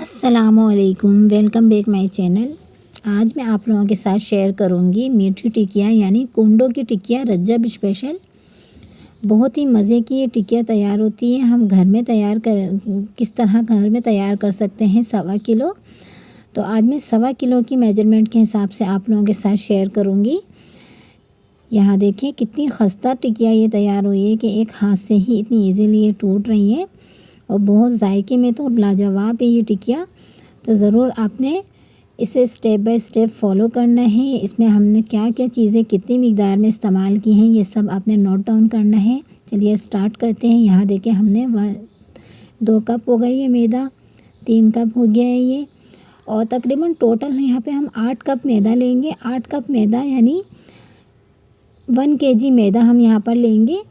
अस्सलामुअलैकुम, welcome back my channel. आज मैं आप लोगों के साथ शेयर करूंगी मीठी टिकिया यानी कुंडों की टिकिया रज्जब स्पेशल। बहुत ही मज़े की ये टिकिया तैयार होती है। हम घर में किस तरह घर में तैयार कर सकते हैं 1.25 किलो। तो आज मैं 1.25 किलो की मेजरमेंट के हिसाब से आप लोगों के साथ शेयर करूँगी। यहाँ देखिए कितनी खस्ता टिकिया ये तैयार हुई है कि एक हाथ से ही इतनी ईजीली ये टूट रही है और बहुत जायके में तो लाजवाब है ये टिकिया। तो ज़रूर आपने इसे स्टेप बाय स्टेप फॉलो करना है। इसमें हमने क्या क्या चीज़ें कितनी मिकदार में इस्तेमाल की हैं ये सब आपने नोट डाउन करना है। चलिए स्टार्ट करते हैं। यहाँ देखिए हमने 2 कप हो गई ये मैदा, 3 कप हो गया है ये, और तकरीबन टोटल यहाँ पे हम 8 कप मैदा लेंगे। 8 कप मैदा यानी 1 kg मैदा हम यहाँ पर लेंगे।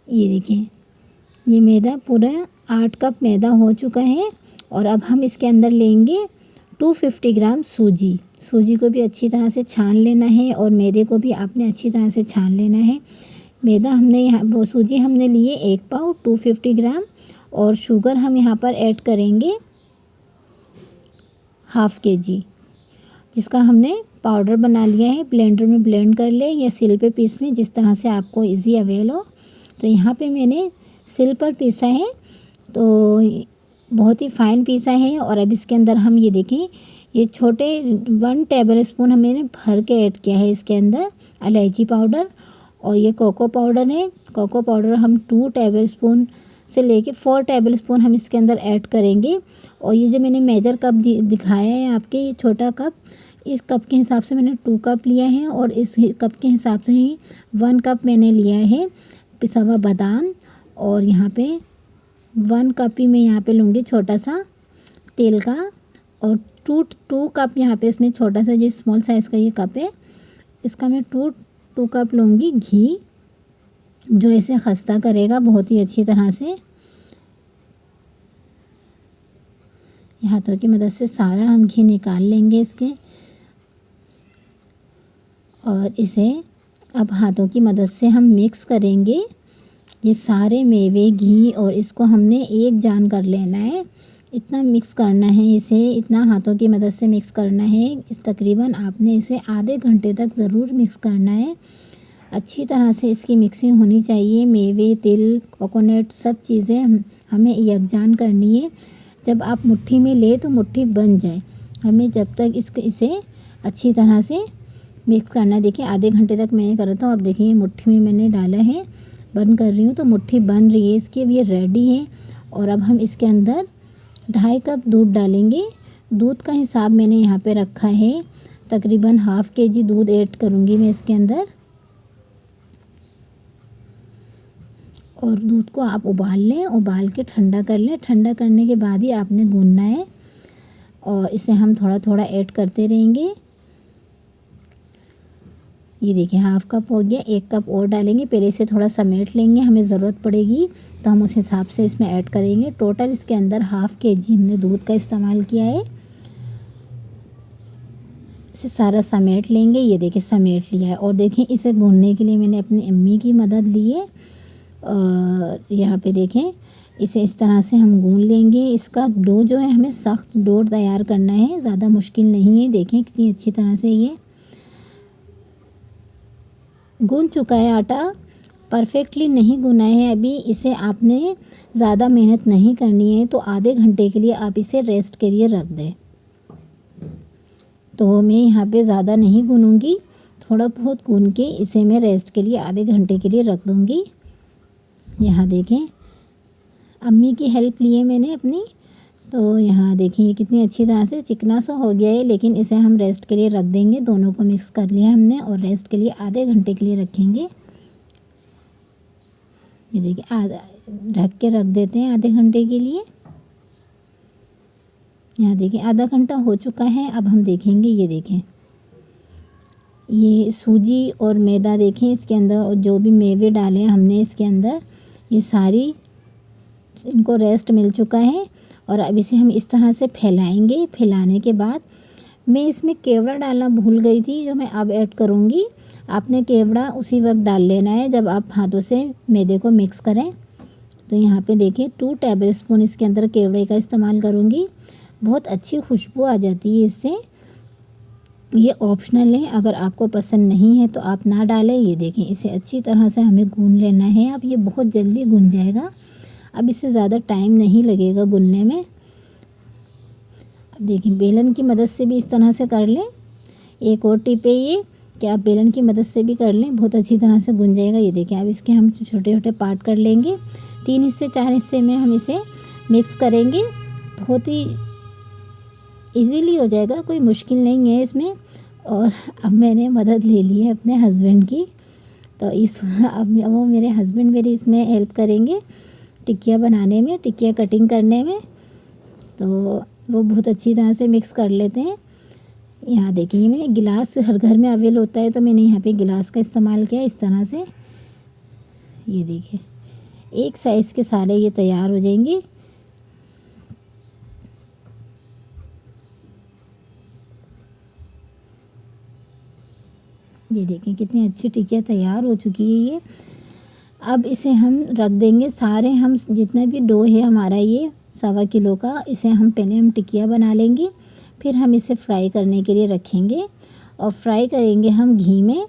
ये देखिए ये मैदा पूरा 8 कप मैदा हो चुका है। और अब हम इसके अंदर लेंगे 250 ग्राम सूजी। सूजी को भी अच्छी तरह से छान लेना है और मैदे को भी आपने अच्छी तरह से छान लेना है। मैदा हमने यहाँ सूजी हमने लिए 1 पाव 250 ग्राम, और शुगर हम यहाँ पर ऐड करेंगे 1/2 kg, जिसका हमने पाउडर बना लिया है। ब्लेंडर में ब्लेंड कर ले या सिल पे पीस लें, जिस तरह से आपको इजी अवेल हो। तो यहाँ पे मैंने सिल पर पीसा है, तो बहुत ही फ़ाइन पीसा है। और अब इसके अंदर हम ये देखें ये छोटे 1 टेबल स्पून मैंने भर के ऐड किया है इसके अंदर इलायची पाउडर। और ये कोको पाउडर है। कोको पाउडर हम 2 टेबल स्पून से लेके 4 टेबल स्पून हम इसके अंदर ऐड करेंगे। और ये जो मैंने मेजर कप दिखाया है आपके, ये छोटा कप, इस कप के हिसाब से मैंने 2 कप लिया है। और इस कप के हिसाब से ही 1 कप मैंने लिया है पिसा हुआ बादाम। और यहाँ पे 1 कप ही मैं यहाँ पे लूँगी छोटा सा तेल का। और 2 कप यहाँ पे इसमें छोटा सा जो स्मॉल साइज़ का ये कप है, इसका मैं 2 कप लूँगी घी, जो इसे खस्ता करेगा बहुत ही अच्छी तरह से। हाथों की मदद से सारा हम घी निकाल लेंगे इसके। और इसे अब हाथों की मदद से हम मिक्स करेंगे ये सारे मेवे, घी, और इसको हमने एक जान कर लेना है। इतना मिक्स करना है इसे, इतना हाथों की मदद से मिक्स करना है। इस तकरीबन आपने इसे आधे घंटे तक ज़रूर मिक्स करना है। अच्छी तरह से इसकी मिक्सिंग होनी चाहिए। मेवे, तिल, कोकोनट सब चीज़ें हमें यकजान करनी है। जब आप मुट्ठी में ले तो मुट्ठी बन जाए, हमें जब तक इसे अच्छी तरह से मिक्स करना है। देखिए आधे घंटे तक मैंने कर रहा था। अब देखिए मुट्ठी में मैंने डाला है, बंद कर रही हूँ तो मुट्ठी बन रही है इसकी। अब ये रेडी है। और अब हम इसके अंदर 2.5 कप दूध डालेंगे। दूध का हिसाब मैंने यहाँ पे रखा है, तकरीबन 1/2 kg दूध ऐड करूँगी मैं इसके अंदर। और दूध को आप उबाल लें, उबाल के ठंडा कर लें। ठंडा करने के बाद ही आपने गूँथना है। और इसे हम थोड़ा थोड़ा ऐड करते रहेंगे। ये देखिए 1/2 कप हो गया, 1 कप और डालेंगे। पहले इसे थोड़ा समेट लेंगे, हमें ज़रूरत पड़ेगी तो हम उस हिसाब से इसमें ऐड करेंगे। टोटल इसके अंदर 1/2 kg हमने दूध का इस्तेमाल किया है। इसे सारा समेट लेंगे। ये देखिए समेट लिया है। और देखिए इसे गूँथने के लिए मैंने अपनी अम्मी की मदद ली है। और यहाँ पे देखें इसे इस तरह से हम गूँथ लेंगे। इसका डो जो है हमें सख्त डो तैयार करना है, ज़्यादा मुश्किल नहीं है। देखें कितनी अच्छी तरह से ये गूँथ चुका है। आटा परफेक्टली नहीं गूना है अभी। इसे आपने ज़्यादा मेहनत नहीं करनी है, तो आधे घंटे के लिए आप इसे रेस्ट के लिए रख दें। तो मैं यहाँ पे ज़्यादा नहीं गूनूँगी, थोड़ा बहुत गून के इसे मैं रेस्ट के लिए आधे घंटे के लिए रख दूँगी। यहाँ देखें अम्मी की हेल्प ली है मैंने अपनी। तो यहाँ देखिए ये कितनी अच्छी तरह से चिकना सा हो गया है, लेकिन इसे हम रेस्ट के लिए रख देंगे। दोनों को मिक्स कर लिया हमने और रेस्ट के लिए आधे घंटे के लिए रखेंगे। ये देखिए आधा ढक के रख देते हैं आधे घंटे के लिए। यहाँ देखिए आधा घंटा हो चुका है। अब हम देखेंगे, ये देखें ये सूजी और मैदा देखें इसके अंदर, और जो भी मेवे डाले हमने इसके अंदर, ये सारी इनको रेस्ट मिल चुका है। और अब इसे हम इस तरह से फैलाएंगे। फैलाने के बाद मैं इसमें केवड़ा डालना भूल गई थी, जो मैं अब ऐड करूँगी। आपने केवड़ा उसी वक्त डाल लेना है जब आप हाथों से मैदे को मिक्स करें। तो यहाँ पे देखिए 2 टेबलस्पून इसके अंदर केवड़े का इस्तेमाल करूँगी। बहुत अच्छी खुशबू आ जाती है इससे। ये ऑप्शनल है, अगर आपको पसंद नहीं है तो आप ना डालें। ये देखें, इसे अच्छी तरह से हमें गूँध लेना है। अब ये बहुत जल्दी गूँध जाएगा, अब इससे ज़्यादा टाइम नहीं लगेगा गूँधने में। अब देखिए, बेलन की मदद से भी इस तरह से कर लें। एक और टिप है ये कि आप बेलन की मदद से भी कर लें, बहुत अच्छी तरह से गूँध जाएगा। ये देखिए, अब इसके हम छोटे छोटे पार्ट कर लेंगे। 3 हिस्से 4 हिस्से में हम इसे मिक्स करेंगे। बहुत ही इजीली हो जाएगा, कोई मुश्किल नहीं है इसमें। और अब मैंने मदद ले ली है अपने हस्बैंड की, तो अब वो मेरे हस्बैंड मेरी इसमें हेल्प करेंगे टिक्कियाँ बनाने में, टिक्कियाँ कटिंग करने में। तो वो बहुत अच्छी तरह से मिक्स कर लेते हैं। यहाँ देखिए, ये मैंने गिलास हर घर में अवेल होता है, तो मैंने यहाँ पे गिलास का इस्तेमाल किया इस तरह से। ये देखिए, एक साइज़ के सारे ये तैयार हो जाएंगे। ये देखें, कितनी अच्छी टिक्कियाँ तैयार हो चुकी है ये। अब इसे हम रख देंगे सारे, हम जितना भी डो है हमारा ये 1.25 किलो का, इसे हम पहले हम टिक्कियाँ बना लेंगे, फिर हम इसे फ्राई करने के लिए रखेंगे और फ्राई करेंगे हम घी में।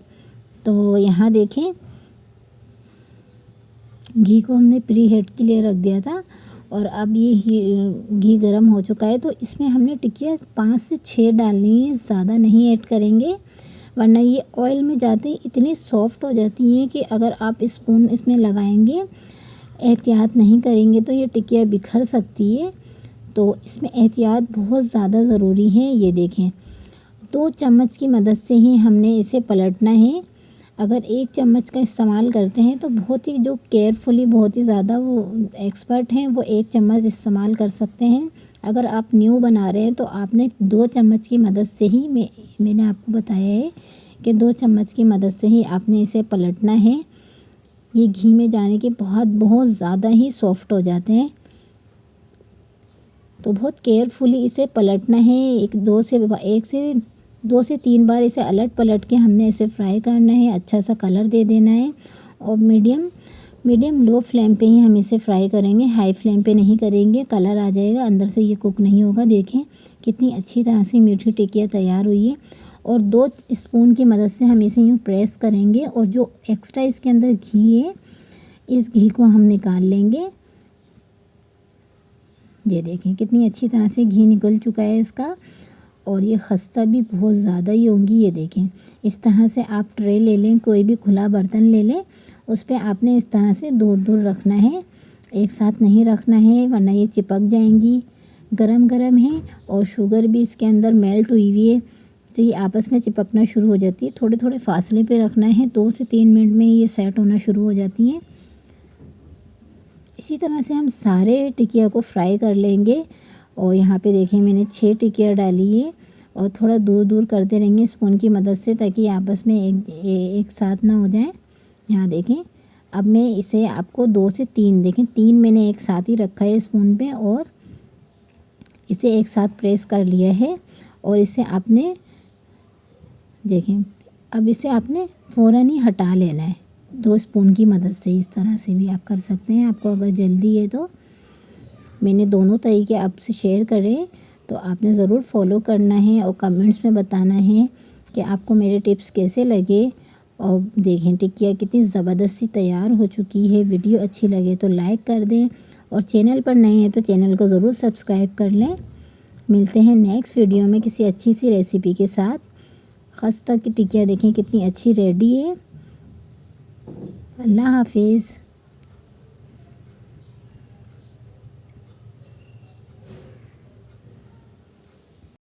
तो यहाँ देखें, घी को हमने प्री हीट के लिए रख दिया था और अब ये घी गर्म हो चुका है। तो इसमें हमने टिक्कियाँ 5 से 6 डालनी है, ज़्यादा नहीं ऐड करेंगे, वरना ये ऑयल में जाते ही इतनी सॉफ्ट हो जाती हैं कि अगर आप स्पून इसमें लगाएंगे, एहतियात नहीं करेंगे तो ये टिक्कियाँ बिखर सकती है। तो इसमें एहतियात बहुत ज़्यादा ज़रूरी है। ये देखें, 2 चम्मच की मदद से ही हमने इसे पलटना है। अगर 1 चम्मच का इस्तेमाल करते हैं तो बहुत ही जो केयरफुली, बहुत ही ज़्यादा वो एक्सपर्ट हैं, वो 1 चम्मच इस्तेमाल कर सकते हैं। अगर आप न्यू बना रहे हैं तो आपने 2 चम्मच की मदद से ही, मैंने आपको बताया है कि 2 चम्मच की मदद से ही आपने इसे पलटना है। ये घी में जाने के बहुत ज़्यादा ही सॉफ्ट हो जाते हैं, तो बहुत केयरफुली इसे पलटना है। 2 से 3 बार इसे अलट पलट के हमने इसे फ्राई करना है, अच्छा सा कलर दे देना है। और मीडियम लो फ्लेम पे ही हम इसे फ्राई करेंगे, हाई फ्लेम पे नहीं करेंगे, कलर आ जाएगा, अंदर से ये कुक नहीं होगा। देखें कितनी अच्छी तरह से मीठी टिक्कियाँ तैयार हुई है। और 2 स्पून की मदद से हम इसे यूँ प्रेस करेंगे और जो एक्स्ट्रा इसके अंदर घी है, इस घी को हम निकाल लेंगे। ये देखें, कितनी अच्छी तरह से घी निकल चुका है इसका, और ये खस्ता भी बहुत ज़्यादा ही होंगी। ये देखें, इस तरह से आप ट्रे ले लें, कोई भी खुला बर्तन ले लें, उस पर आपने इस तरह से दूर दूर रखना है, एक साथ नहीं रखना है, वरना ये चिपक जाएंगी। गरम गरम है और शुगर भी इसके अंदर मेल्ट हुई हुई है, तो ये आपस में चिपकना शुरू हो जाती है। थोड़े थोड़े फासले पे रखना है, 2 से 3 मिनट में ये सेट होना शुरू हो जाती हैं। इसी तरह से हम सारे टिक्कियाँ को फ्राई कर लेंगे। और यहाँ पे देखें, मैंने 6 टिक्कियाँ डाली है और थोड़ा दूर दूर करते रहेंगे स्पून की मदद से, ताकि आपस में एक साथ ना हो जाए। यहाँ देखें, अब मैं इसे आपको 2 से 3, देखें 3 मैंने एक साथ ही रखा है स्पून पे, और इसे एक साथ प्रेस कर लिया है। और इसे आपने देखें, अब इसे आपने फ़ौरन ही हटा लेना है 2 स्पून की मदद से। इस तरह से भी आप कर सकते हैं, आपको अगर जल्दी है तो। मैंने दोनों तरीके आपसे शेयर करे, तो आपने ज़रूर फॉलो करना है और कमेंट्स में बताना है कि आपको मेरे टिप्स कैसे लगे। और देखें, टिक्कियाँ कितनी ज़बरदस्ती तैयार हो चुकी है। वीडियो अच्छी लगे तो लाइक कर दें, और चैनल पर नए हैं तो चैनल को ज़रूर सब्सक्राइब कर लें। मिलते हैं नेक्स्ट वीडियो में किसी अच्छी सी रेसिपी के साथ। खस्ता की टिक्कियाँ देखें कितनी अच्छी रेडी है। अल्लाह हाफिज़।